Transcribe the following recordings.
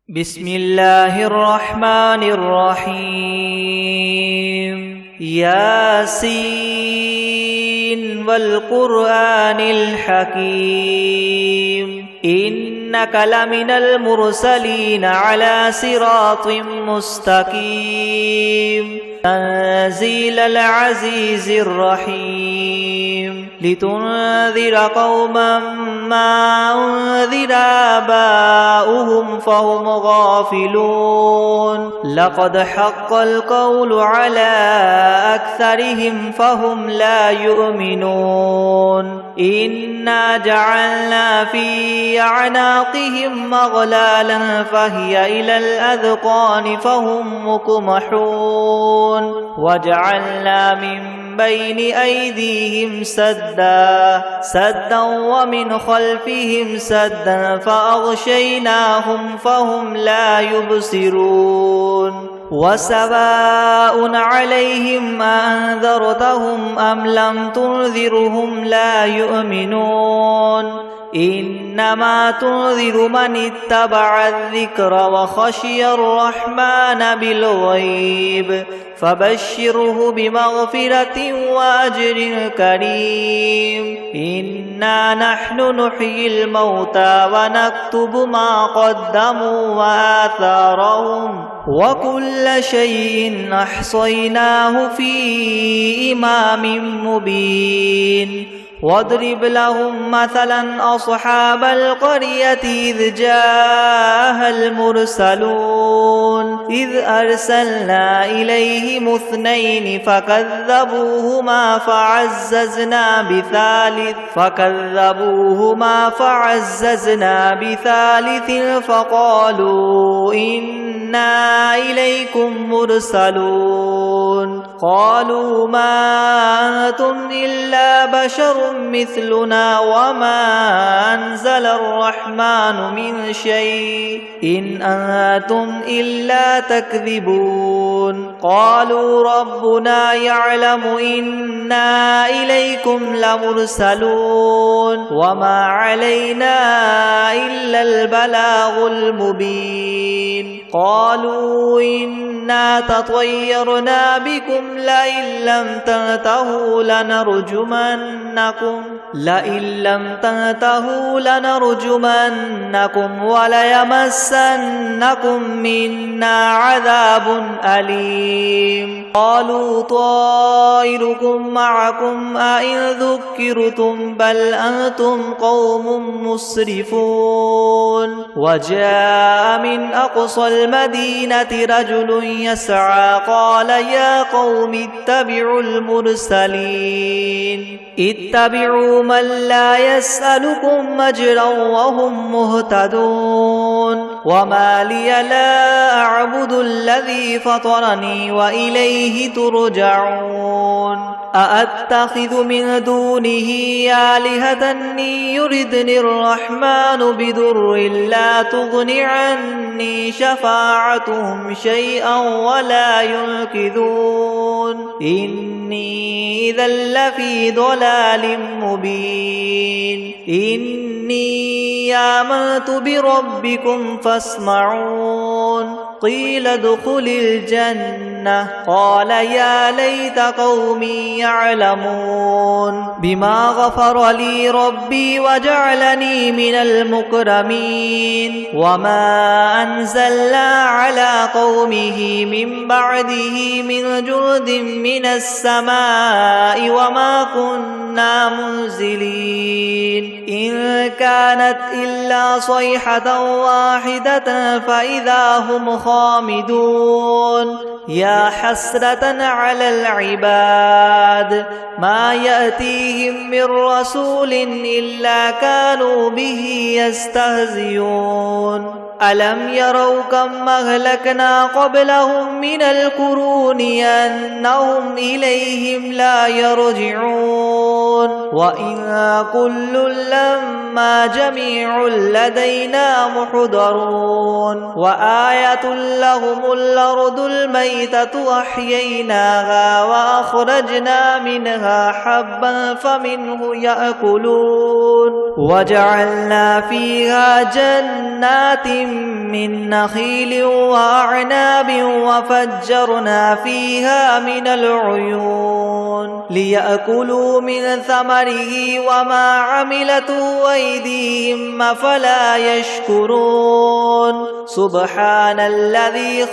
بسم الله الرحمن الرحيم ياسين والقرآن الحكيم إنك لمن المرسلين على صراط مستقيم تنزيل العزيز الرحيم لتنذر قوما ما أنذر آباؤهم فهم غافلون لقد حق القول على أكثرهم فهم لا يؤمنون إنا جعلنا في أعناقهم أغلالا فهي إلى الأذقان فهم مقمحون وجعلنا من بين أيديهم سدا ومن خلفهم سدا فأغشيناهم فهم لا يبصرون وسواء عليهم أنذرتهم أم لم تنذرهم لا يؤمنون إنما تنذر من اتبع الذكر وخشي الرحمن بالغيب فبشره بمغفرة وأجر كريم إنا نحن نحيي الموتى ونكتب ما قدموا وآثارهم وكل شيء أحصيناه في إمام مبين واضرب لهم مثلا أصحاب القرية إذ جاءها المرسلون إذ أرسلنا إليهم اثنين فكذبوهما فعززنا بثالث فقالوا إنا إليكم مرسلون قالوا ما أنتم إلا بشر مثلنا وما أنزل الرحمن من شيء إن أنتم إلا تكذبون قالوا ربنا يعلم إنا إليكم لمرسلون وما علينا إلا البلاغ المبين قالوا إنا تطيرنا بكم لئن لم تنتهوا لنرجمنكم وليمسنكم منا عذاب أليم قالوا طائركم معكم أئن ذكرتم بل أنتم قوم مسرفون وجاء من أقصى المدينة رجل يسعى قال يا قوم اتبعوا المرسلين اتبعوا من لا يسألكم أجرا وهم مهتدون وما لي لا أعبد الذي فطرني وإليه ترجعون أأتخذ من دونه آلهة إن يردني الرحمن بضر لا تغن عني شفاعتهم شيئا ولا ينقذون إني إذا لفي ضلال مبين إني آمنت بربكم فاسمعون قيل ادخل الجنة قال يا ليت قومي يعلمون بما غفر لي ربي وجعلني من المكرمين وما أنزلنا على قومه من بعده من جند من السماء وما كنا منزلين إن كانت إلا صيحة واحدة فإذا هم خامدون يا حسرة على العباد ما يأتيهم من رسول إلا كانوا به يستهزئون ألم يروا كم أهلكنا قبلهم من القرون أنهم إليهم لا يرجعون وإن كل لما جميع لدينا محضرون وآية لهم الأرض الميتة أحييناها وأخرجنا منها حبا فمنه يأكلون وجعلنا فيها جنات من نخيل وأعناب وفجرنا فيها من العيون ليأكلوا من ثمره وما عملته أيديهم أفلا يشكرون سبحان الذي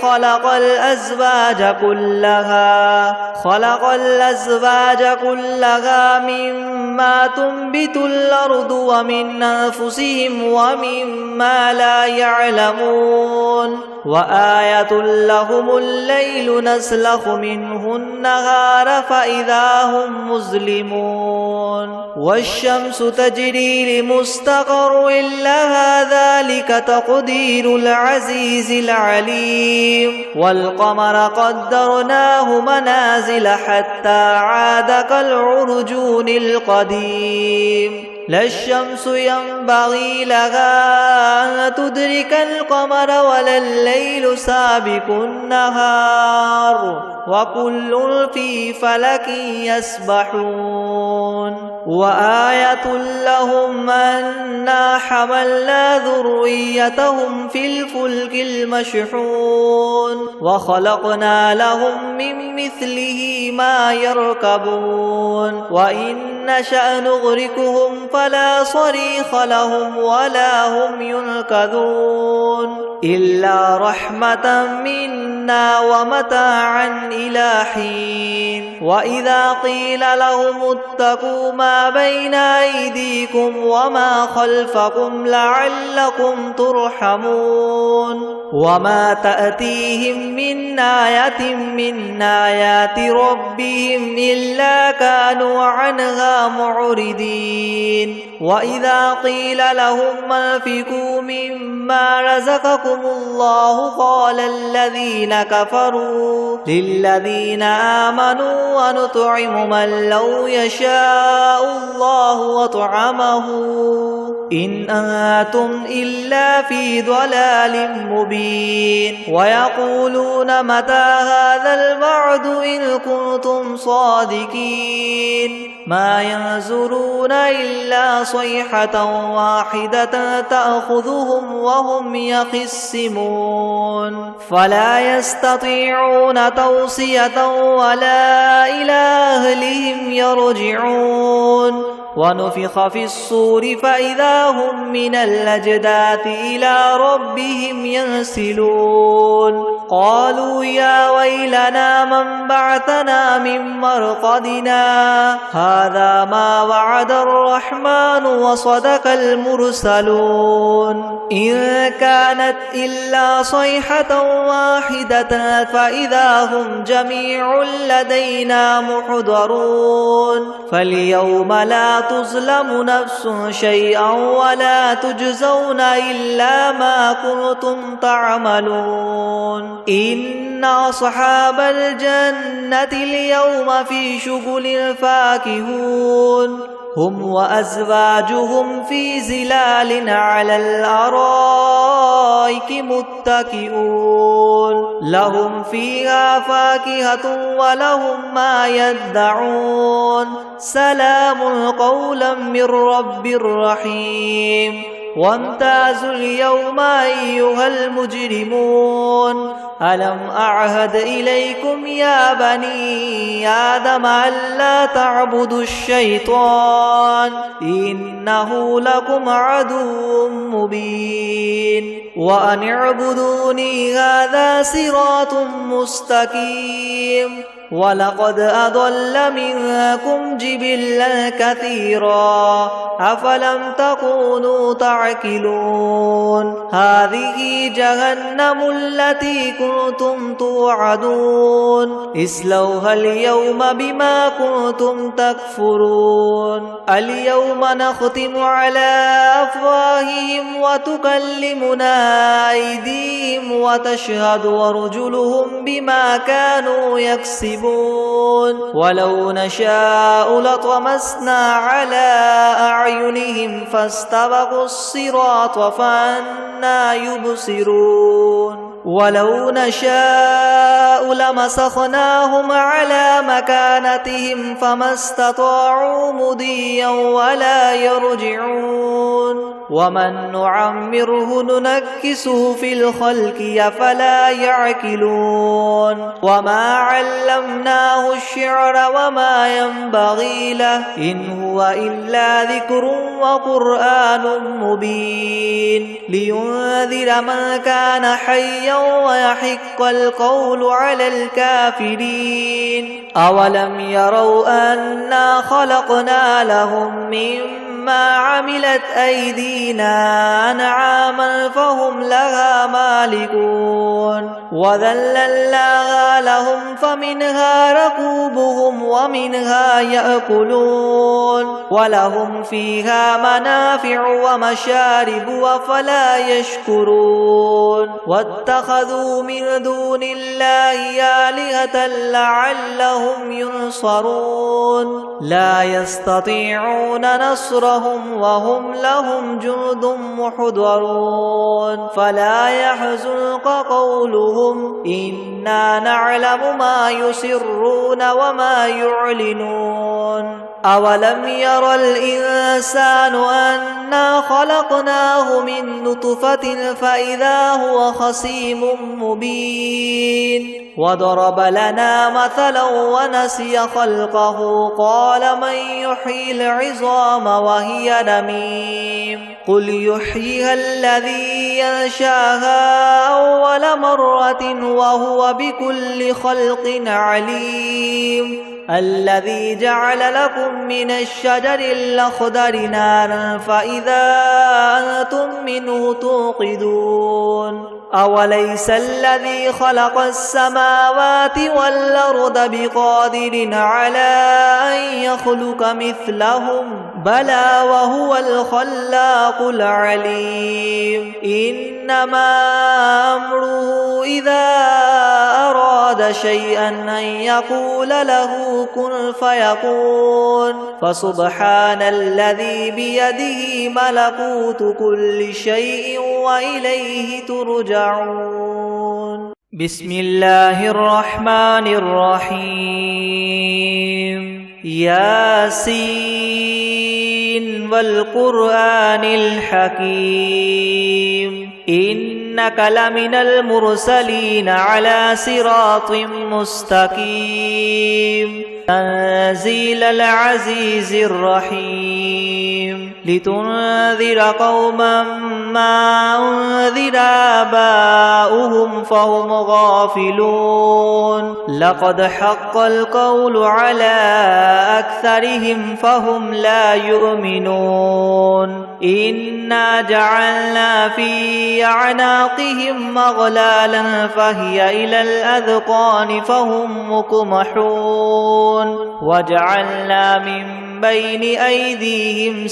خلق الأزواج كلها مما تنبت الأرض ومن أنفسهم ومما لا يعلمون وآية لهم الليل نسلخ منه النهار فإذا هم مظلمون والشمس تجري لمستقر لها ذلك تقدير العزيز العليم والقمر قدرناه منازل حتى عاد كالعرجون القديم لا الشمس ينبغي لها أن تدرك القمر ولا الليل سابق النهار وكل في فلك يسبحون وآية لهم أنا حملنا ذريتهم في الفلك المشحون وخلقنا لهم من مثله ما يركبون وإن نشأ نغرقهم فلا صريخ لهم ولا هم ينقذون إلا رحمة منا ومتاعا إلى حين وإذا قيل لهم اتقوا ما بين أيديكم وما خلفكم لعلكم ترحمون وما تأتيهم من آية من آيات ربهم إلا كانوا عنها معرضين وإذا قيل لهم أنفقوا مما رزقكم الله قال الذين كفروا للذين آمنوا ونطعم من لو يشاء الله وطعمه إن أنتم إلا في ضلال مبين ويقولون متى هذا الوعد إن كنتم صادقين ما ينظرون إلا صيحة واحدة تأخذهم وهم يخصمون فلا يستطيعون توصية ولا إلى أهلهم يرجعون ونفخ في الصور فإذا هم من الأجداث إلى ربهم ينسلون قالوا يا ويلنا من بعثنا من مرقدنا هذا ما وعد الرحمن وصدق المرسلون إن كانت إلا صيحة واحدة فإذا هم جميع لدينا محضرون فاليوم لا تظلم نفس شيئا ولا تجزون إلا ما كنتم تعملون إن أصحاب الجنة اليوم في شغل فاكهون هم وأزواجهم في ظلال على الأرائك متكئون لهم فيها فاكهة ولهم ما يدعون سلام قولا من رب رحيم وامتازوا اليوم أيها المجرمون ألم أعهد إليكم يا بني آدم ألا تعبدوا الشيطان إنه لكم عدو مبين وأن اعبدوني هذا صراط مستقيم ولقد أضل منكم جبلا كثيرا أفلم تكونوا تعقلون هذه جهنم التي كنتم توعدون اصلوها اليوم بما كنتم تكفرون اليوم نختم على أفواههم وتكلمنا أيديهم وتشهد أرجلهم بما كانوا يكسبون ولو نشاء لطمسنا على أعينهم فاستبقوا الصراط فأنى يبصرون ولو نشاء لمسخناهم على مكانتهم فما استطاعوا مضيا ولا يرجعون ومن نعمره ننكسه في الخلق أفلا يعقلون وما علمناه الشعر وما ينبغي له إن هو إلا ذكر وقرآن مبين لينذر من كان حيا ويحق القول على الكافرين أولم يروا أنا خلقنا لهم مما عملت أيدينا أنعاما فهم لها مالكون وذللناها لهم فمنها ركوبهم ومنها يأكلون ولهم فيها منافع ومشارب أفلا يشكرون واتخذوا من دون الله آلهة لعلهم ينصرون لا يستطيعون نصرهم وهم لهم جند محضرون فلا يحزنك قولهم إنا نعلم ما يسرون وما يعلنون أولم ير الإنسان أنا خلقناه من نطفة فإذا هو خصيم مبين وضرب لنا مثلا ونسي خلقه قال من يحيي العظام وهي رميم قل يحييها الذي ينشاها أول مرة وهو بكل خلق عليم الذي جعل لكم من الشجر الأخضر نارا فإذا أنتم منه توقدون أوليس الذي خلق السماوات والأرض بقادر على أن يخلق مثلهم بلى وهو الخلاق العليم إنما أمره إذا أراد شيئا أن يقول له كن فيكون فسبحان الذي بيده ملكوت كل شيء وإليه ترجعون بسم الله الرحمن الرحيم ياسين والقرآن الحكيم إنك لمن المرسلين على صراط مستقيم تنزيل العزيز الرحيم لتنذر قوما ما أنذر آباؤهم فهم غافلون لقد حق القول على أكثرهم فهم لا يؤمنون إنا جعلنا في أعناقهم مغلالا فهي إلى الأذقان فهم مقمحون وجعلنا من بين أيديهم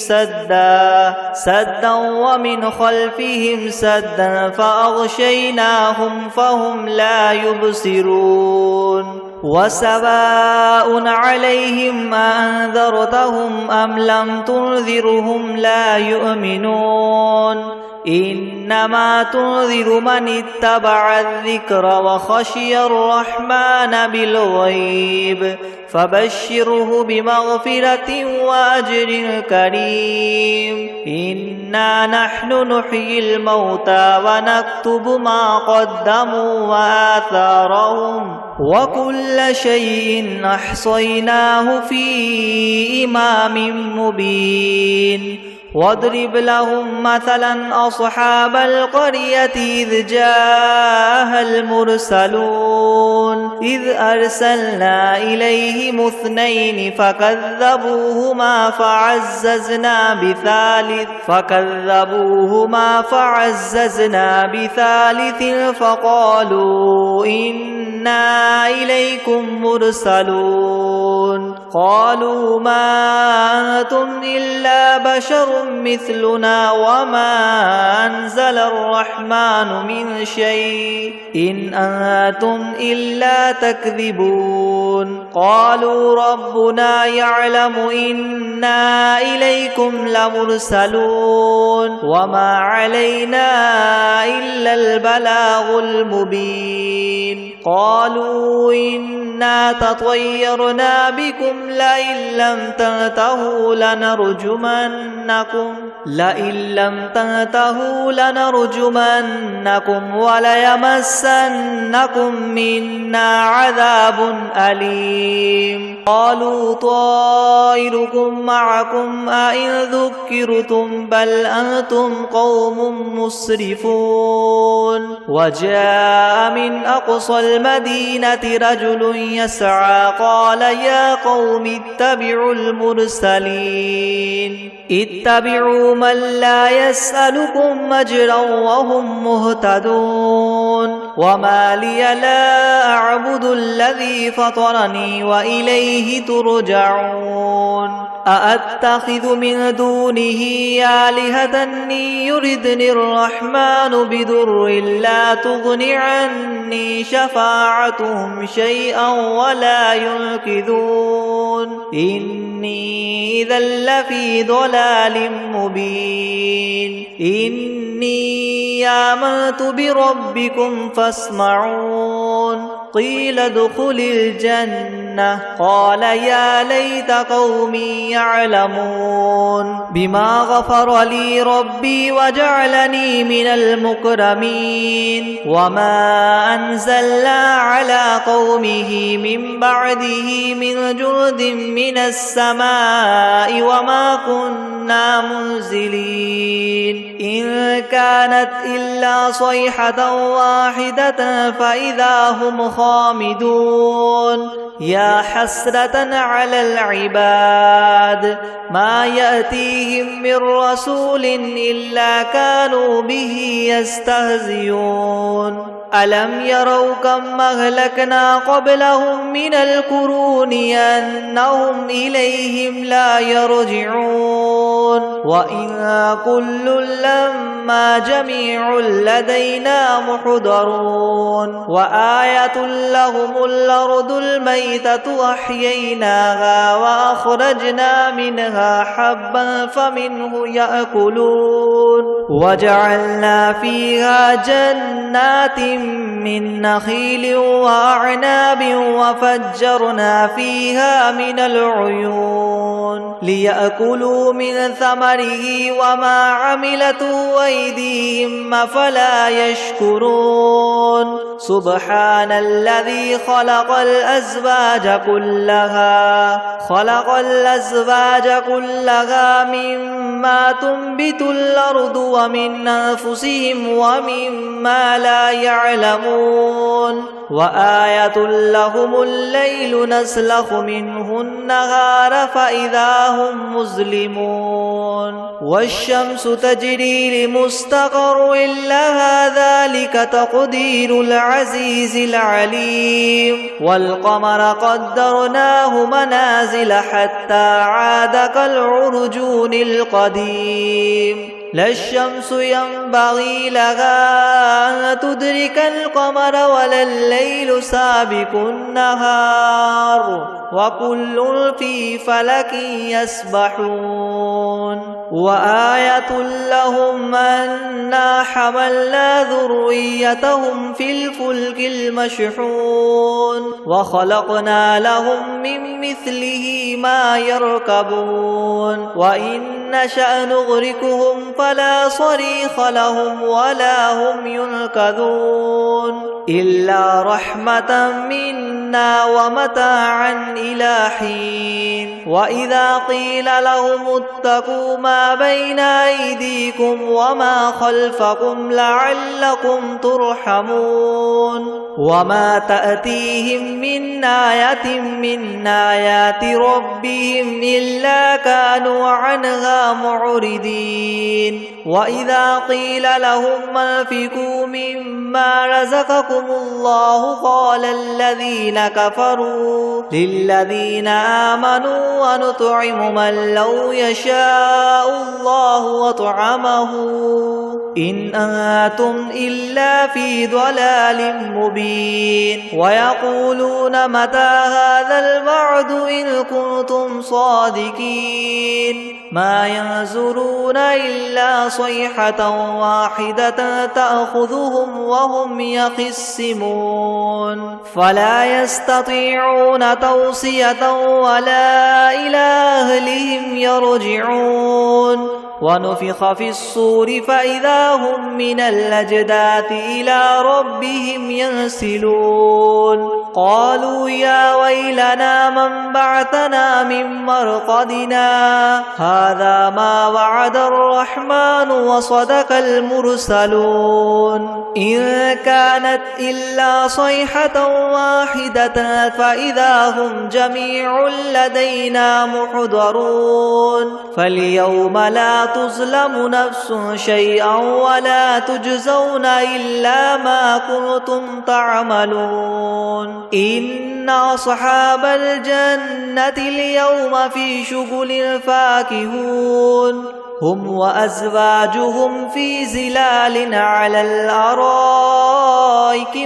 سدا ومن خلفهم سدا فأغشيناهم فهم لا يبصرون وسواء عليهم أنذرتهم أم لم تنذرهم لا يؤمنون إنما تنذر من اتبع الذكر وخشي الرحمن بالغيب فبشره بمغفرة وأجر كريم إنا نحن نحيي الموتى ونكتب ما قدموا وآثارهم وكل شيء أحصيناه في إمام مبين واضرب لهم مثلا أصحاب القرية إذ جاءها المرسلون إذ أرسلنا إليهم اثنين فكذبوهما فعززنا بثالث فقالوا إنا إليكم مرسلون قالوا ما أنتم إلا بشر مثلنا وما أنزل الرحمن من شيء إن أنتم إلا تكذبون قالوا ربنا يعلم إنا إليكم لمرسلون وما علينا إلا البلاغ المبين قالوا إنا تطيرنا بكم لئن لم تنتهوا لنرجمنكم وليمسنكم منا عذاب أليم قالوا طائركم معكم أئن ذكرتم بل أنتم قوم مسرفون وجاء من أقصى المدينة رجل يسعى قال يا قوم اتبعوا المرسلين اتبعوا من لا يسألكم أجرا وهم مهتدون وما لي لا أعبد الذي فطرني وإليه ترجعون أأتخذ من دونه آلهة يردني الرحمن بضر لا تغن عني شفاعتهم شيئا ولا ينقذون إني إذا لفي ضلال مبين إني آمنت بربكم فاسمعون قيل ادخل الجنة قال يا ليت قومي يعلمون بما غفر لي ربي وجعلني من المكرمين وما أنزلنا على قومه من بعده من جند من السماء وما كنا منزلين إن كانت إلا صيحة واحدة فإذا هم خامدون يا حسرة على العباد ما يأتيهم من رسول إلا كانوا به يستهزئون ألم يروا كم أهلكنا قبلهم من القرون أنهم إليهم لا يرجعون وإن كل لما جميع لدينا محضرون وآية لهم الأرض الميتة أحييناها وأخرجنا منها حبا فمنه يأكلون وجعلنا فيها جنات من نخيل وأعناب وفجرنا فيها من العيون ليأكلوا من ثمره وما عملته أيديهم أفلا يشكرون سبحان الذي خلق الأزواج كلها مما تنبت الأرض ومن أنفسهم ومما لا يعلمون وآية لهم الليل نسلخ منه النهار فإذا هم مظلمون والشمس تجري لمستقر لها ذلك تقدير العزيز العليم والقمر قدرناه منازل حتى عاد كالعرجون القديم لا الشمس ينبغي لها أن تدرك القمر ولا الليل سابق النهار وكل في فلك يسبحون وآية لهم أنا حملنا ذريتهم في الفلك المشحون وخلقنا لهم من مثله ما يركبون وإن نشأ نغرقهم فلا صريخ لهم ولا هم ينقذون إلا رحمة منا ومتاعا إلى حين وإذا قيل لهم اتقوا ما بين أيديكم وما خلفكم لعلكم ترحمون وما تأتيهم من آية من آيات ربهم إلا كانوا عنها معرضين وإذا قيل لهم أنفقوا مما رزقكم الله قال الذين كفروا للذين آمنوا ونطعم من لو يشاء الله وطعمه إن أنتم إلا في ضلال مبين ويقولون متى هذا الوعد إن كنتم صادقين ما ينظرون إلا صيحة واحدة تأخذهم وهم يخصون يخصمون فلا يستطيعون توصية ولا إلى أهلهم يرجعون ونفخ في الصور فإذا هم من الأجداث إلى ربهم ينسلون قالوا يا ويلنا من بعثنا من مرقدنا هذا ما وعد الرحمن وصدق المرسلون إن كانت إلا صيحة واحدة فإذا هم جميع لدينا محضرون فاليوم لا تظلم نفس شيئا ولا تجزون إلا ما كنتم تعملون إن أصحاب الجنة اليوم في شغل فاكهون هم وأزواجهم في ظلال على الأرائك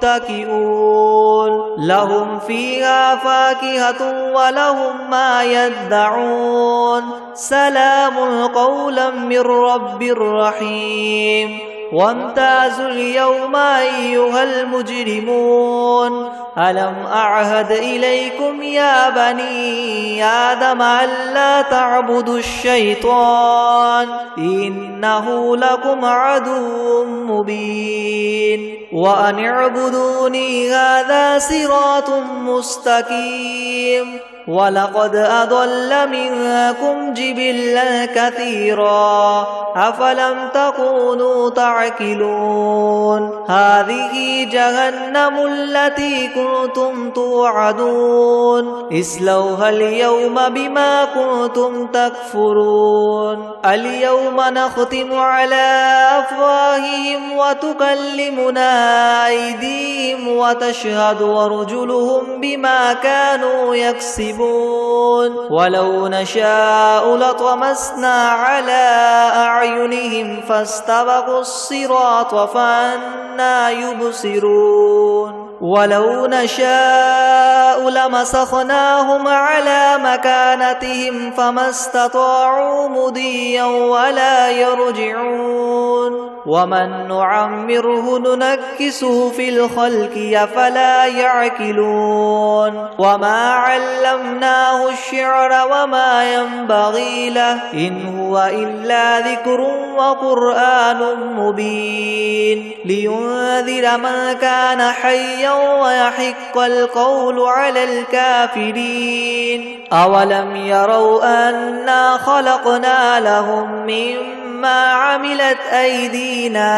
متكئون لهم فيها فاكهة ولهم ما يدعون سلام قولا من رب رحيم وامتازوا اليوم أيها المجرمون ألم أعهد إليكم يا بني آدم ألا تعبدوا الشيطان إنه لكم عدو مبين وأن اعبدوني هذا صراط مستقيم ولقد أضل منكم جبلا كثيرا أفلم تكونوا تعقلون هذه جهنم التي كنتم توعدون اصلوها اليوم بما كنتم تكفرون اليوم نختم على أفواههم وتكلمنا أيديهم وتشهد أرجلهم بما كانوا يكسبون ولو نشاء لطمسنا على أعينهم فاستبقوا الصراط فأنى يبصرون ولو نشاء لمسخناهم على مكانتهم فما استطاعوا مضيا ولا يرجعون ومن نعمره ننكسه في الخلق أفلا يعقلون وما علمناه الشعر وما ينبغي له إن هو إلا ذكر وقرآن مبين لينذر من كان حيا ويحق القول على الكافرين أولم يروا أنا خلقنا لهم مما عملت أيدينا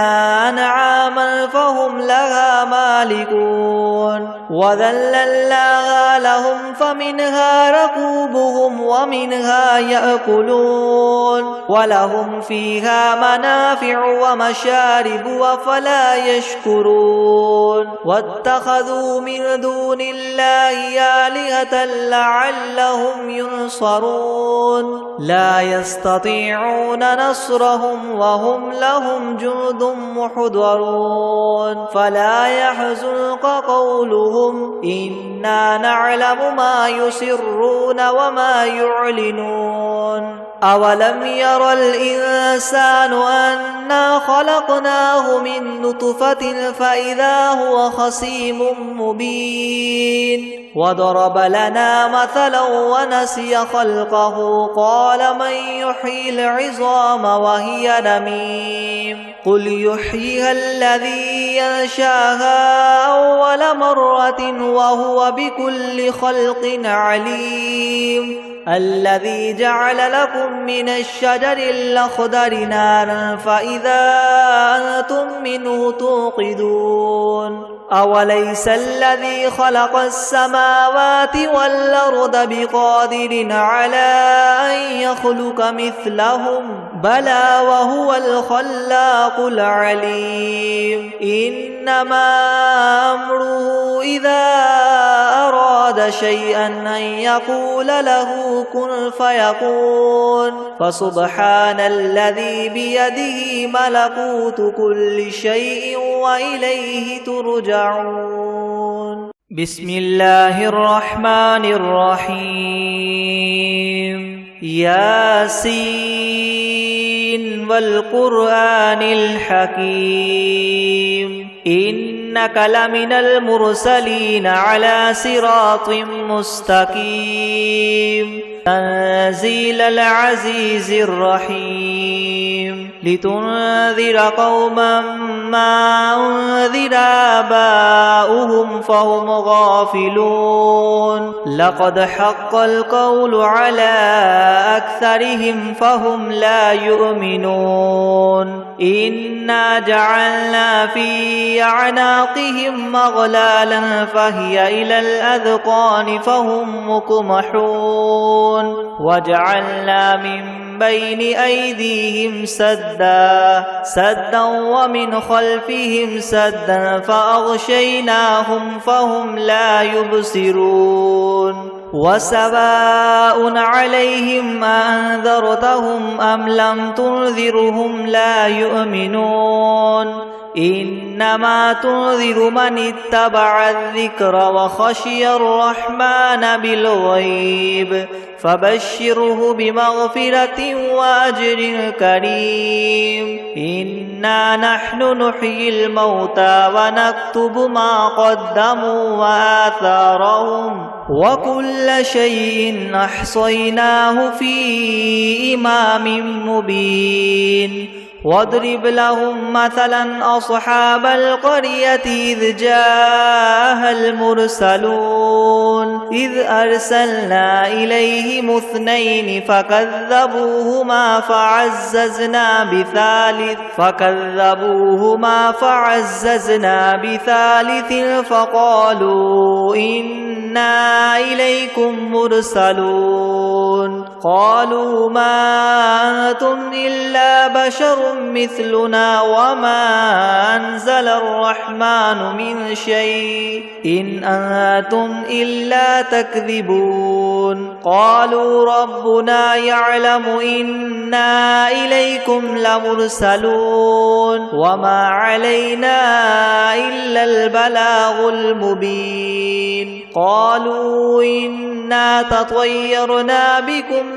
أنعاما فهم لها مالكون وذللناها لهم فمنها ركوبهم ومنها يأكلون ولهم فيها منافع ومشارب وفلا يشكرون واتخذوا من دون الله آلهة لعلهم ينصرون لا يستطيعون نصرهم وهم لهم جند محضرون فلا يحزنك قولهم إنا نعلم ما يسرون وما يعلنون أولم ير الإنسان أنا خلقناه من نطفة فإذا هو خصيم مبين وضرب لنا مثلا ونسي خلقه قال من يحيي العظام وهي رميم قل يحييها الذي ينشاها أول مرة وهو بكل خلق عليم الذي جعل لكم من الشجر الأخضر نارا فإذا أنتم منه توقدون أوليس الذي خلق السماوات والأرض بقادر على أن يخلق مثلهم بلى وهو الخلاق العليم إنما أمره إذا أراد شيئا أن يقول له كن فيكون فسبحان الذي بيده ملكوت كل شيء وإليه ترجعون بسم الله الرحمن الرحيم ياسين والقرآن الحكيم إنك لمن المرسلين على صراط مستقيم تنزيل العزيز الرحيم لتنذر قوما ما أنذر آباؤهم فهم غافلون لقد حق القول على أكثرهم فهم لا يؤمنون إنا جعلنا في أعناقهم أغلالا فهي إلى الأذقان فهم مقمحون وجعلنا من بين أيديهم سدا ومن خلفهم سدا فأغشيناهم فهم لا يبصرون وسواء عليهم أنذرتهم أم لم تنذرهم لا يؤمنون إنما تنذر من اتبع الذكر وخشي الرحمن بالغيب فبشره بمغفرة وأجر كريم إنا نحن نحيي الموتى ونكتب ما قدموا وآثارهم وكل شيء أحصيناه في إمام مبين واضرب لهم مثلا أصحاب القرية إذ جاءها المرسلون إذ أرسلنا إليهم اثنين فكذبوهما فعززنا بثالث فقالوا إنا إليكم مرسلون قالوا ما أنتم إلا بشر مثلنا وما أنزل الرحمن من شيء إن أنتم إلا تكذبون قالوا ربنا يعلم إنا إليكم لمرسلون وما علينا إلا البلاغ المبين قالوا إنا تطيرنا بكم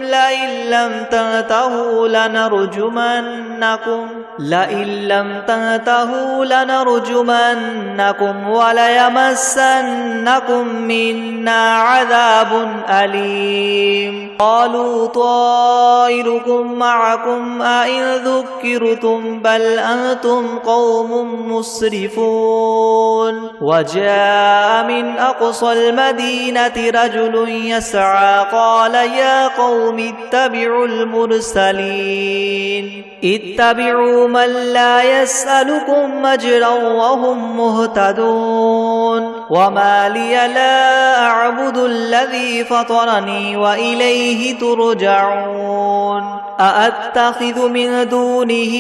لئن لم تنتهوا لنرجمنكم وليمسنكم منا عذاب أليم قالوا طائركم معكم أئن ذكرتم بل أنتم قوم مسرفون وجاء من أقصى المدينة رجل يسعى قال يا قوم اتبعوا المرسلين اتبعوا من لا يسألكم أجرا وهم مهتدون وما لي لا أعبد الذي فطرني وإليه ترجعون أأتخذ من دونه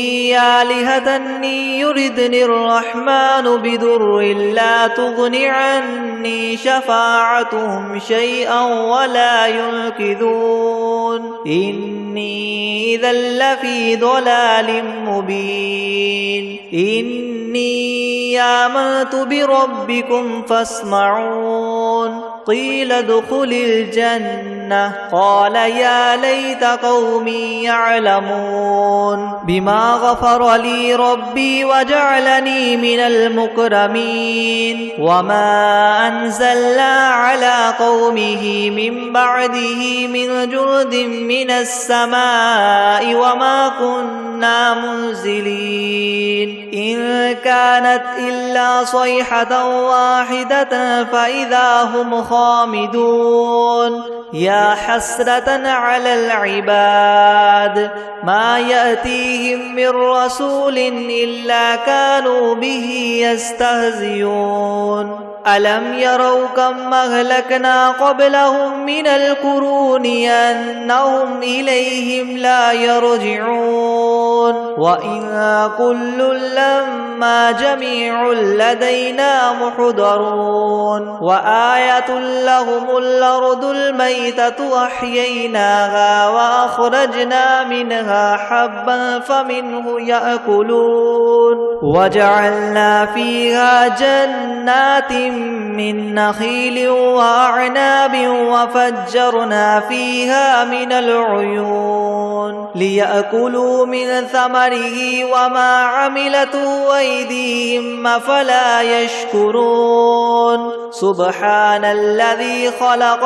آلهة يردني الرحمن بضر لا تغن عني شفاعتهم شيئا ولا ينقذون إني إذا لفي ضلال مبين إني آمنت بربكم فاسمعون قيل ادخل الجنة قال يا ليت قومي يعلمون بما غفر لي ربي وجعلني من المكرمين وما أنزلنا على قومه من بعده من جند من السماء وما كنا منزلين إن كانت إلا صيحة واحدة فإذا هم خامدون يا حسرة على العباد ما يأتيهم من رسول إلا كانوا به يستهزئون ألم يروا كم أهلكنا قبلهم من القرون أنهم إليهم لا يرجعون وإن كل لما جميع لدينا محضرون وآية لهم الأرض الميتة أحييناها وأخرجنا منها حبا فمنه يأكلون وجعلنا فيها جنات من نخيل وأعناب وفجرنا فيها من العيون ليأكلوا من ثمره ثمره وما عملته أيديهم أفلا يشكرون سبحان الذي خلق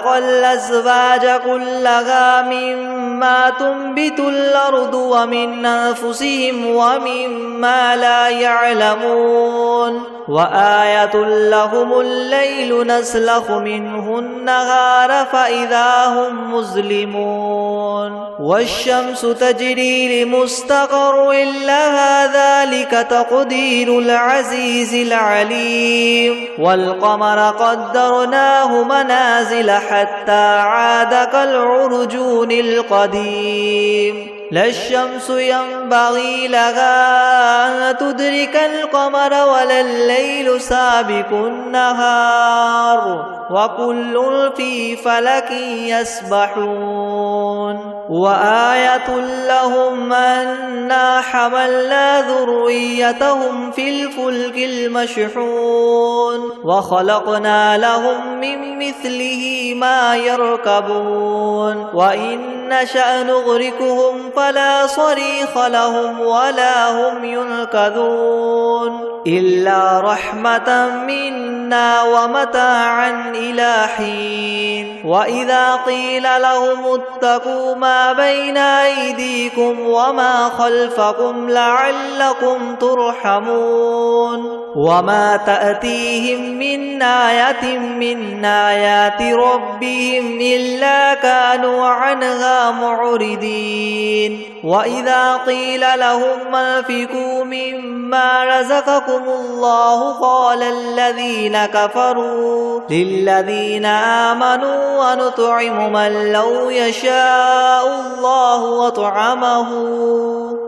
الأزواج كلها مما تنبت الأرض ومن أنفسهم ومما لا يعلمون وآية لهم الليل نسلخ منه النهار فإذا هم مظلمون والشمس تجري لمستقر لها ذلك تقدير العزيز العليم والقمر قدرناه منازل حتى عاد كالعرجون القديم لا الشمس ينبغي لها أن تدرك القمر ولا الليل سابق النهار وكل في فلك يسبحون وآية لهم أنا حملنا ذريتهم في الفلك المشحون وخلقنا لهم من مثله ما يركبون وإن نشأ نغرقهم فلا صريخ لهم ولا هم ينقذون إلا رحمة منا ومتاعا إلى حين وإذا قيل لهم اتقوا ما بين أيديكم وما خلفكم لعلكم ترحمون وما تأتيهم من آية من آيات ربهم إلا كانوا عنها معرضين وإذا قيل لهم أنفقوا مما رزقكم الله قال الذين كفروا للذين آمنوا ونطعم من لو يشاء الله وطعمه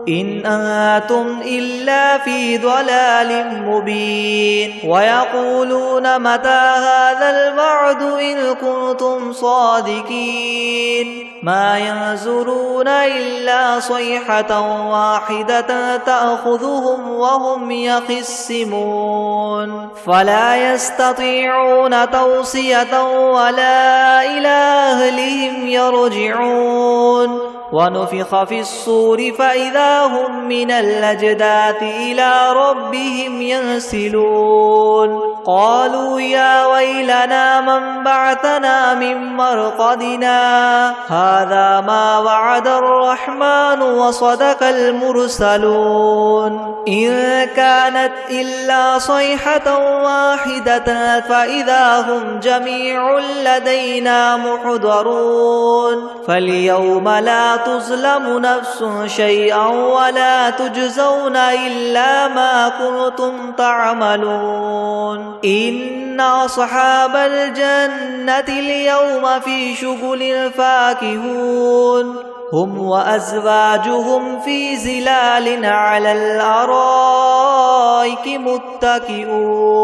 إن أنتم إلا في ضلال مبين ويقولون متى هذا الوعد إن كنتم صادقين ما ينظرون إلا صيحة واحدة تأخذهم وهم يخصمون فلا يستطيعون توصية ولا إلى أهلهم يرجعون ونفخ في الصور فإذا هم من الأجداث إلى ربهم ينسلون قالوا يا ويلنا من بعثنا من مرقدنا هذا ما وعد الرحمن وصدق المرسلون إن كانت إلا صيحة واحدة فإذا هم جميع لدينا محضرون فاليوم لا تظلم نفس شيئا ولا تجزون إلا ما كنتم تعملون إن أصحاب الجنة اليوم في شغل فاكهون هم وأزواجهم في ظلال على الأرائك متكئون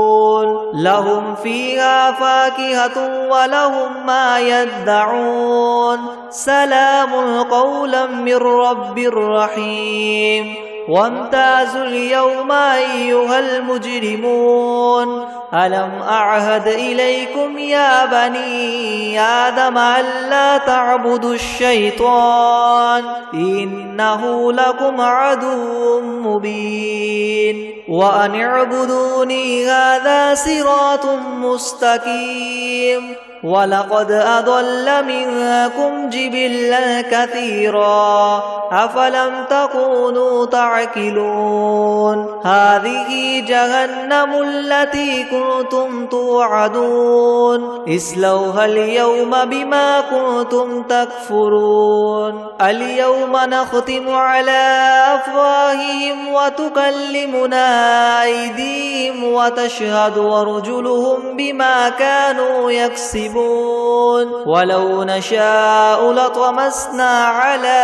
لهم فيها فاكهة ولهم ما يدعون سلام قولا من رب رحيم وامتازوا اليوم أيها المجرمون ألم أعهد إليكم يا بني آدم ألا تعبدوا الشيطان إنه لكم عدو مبين وأن اعبدوني هذا صراط مستقيم ولقد أضل منكم جبلا كثيرا أفلم تكونوا تعقلون هذه جهنم التي كنتم توعدون اصلوها اليوم بما كنتم تكفرون اليوم نختم على أفواههم وتكلمنا أيديهم وتشهد أرجلهم بما كانوا يكسبون ولو نشاء لطمسنا على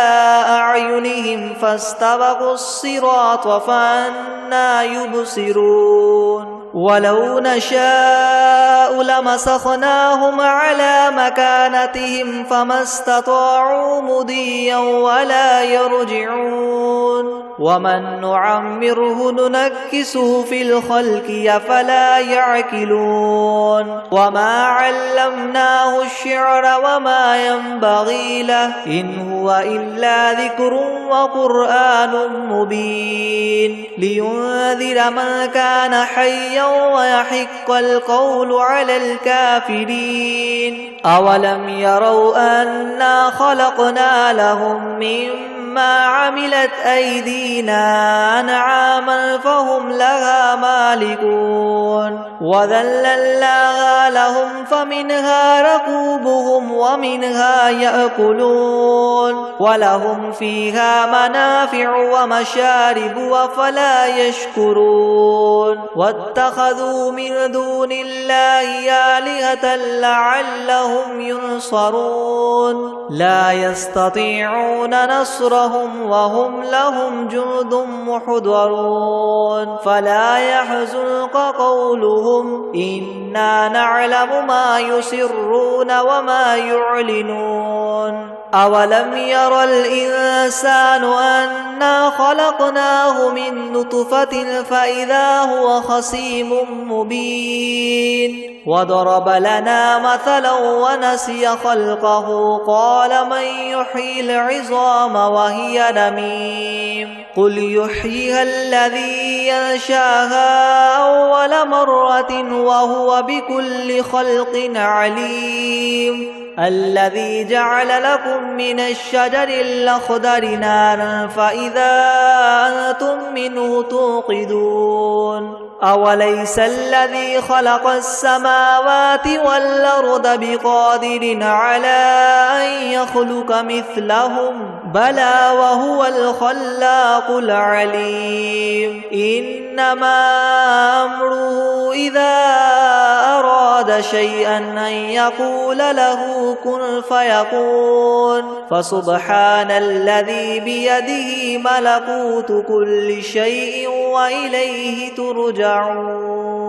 أعينهم فاستبقوا الصراط فأنى يبصرون ولو نشاء لمسخناهم على مكانتهم فما استطاعوا مضيا ولا يرجعون ومن نعمره ننكسه في الخلق أفلا يعقلون وما علمناه الشعر وما ينبغي له إن هو إلا ذكر وقرآن مبين لينذر من كان حيا ويحق القول على الكافرين أولم يروا أنا خلقنا لهم مما عملت أيدينا أنعاما فهم لها مالكون وذللناها لهم فمنها ركوبهم ومنها يأكلون ولهم فيها منافع ومشارب أفلا يشكرون واتخذوا من دون الله آلهة لعلهم ينصرون لا يستطيعون نصرهم وهم لهم جند محضرون فلا يحزنك قولهم إنا نعلم ما يسرون وما يعلنون أولم ير الإنسان أنا خلقناه من نطفة فإذا هو خصيم مبين وضرب لنا مثلا ونسي خلقه قال من يحيي العظام وهي رميم قل يحييها الذي ينشاها أول مرة وهو بكل خلق عليم الذي جعل لكم من الشجر الأخضر نارا فإذا أنتم منه توقدون أوليس الذي خلق السماوات والأرض بقادر على أن يخلق مثلهم بلى وهو الخلاق العليم إنما أمره إذا أراد شيئا أن يقول له كن فيكون فسبحان الذي بيده ملكوت كل شيء وإليه ترجعون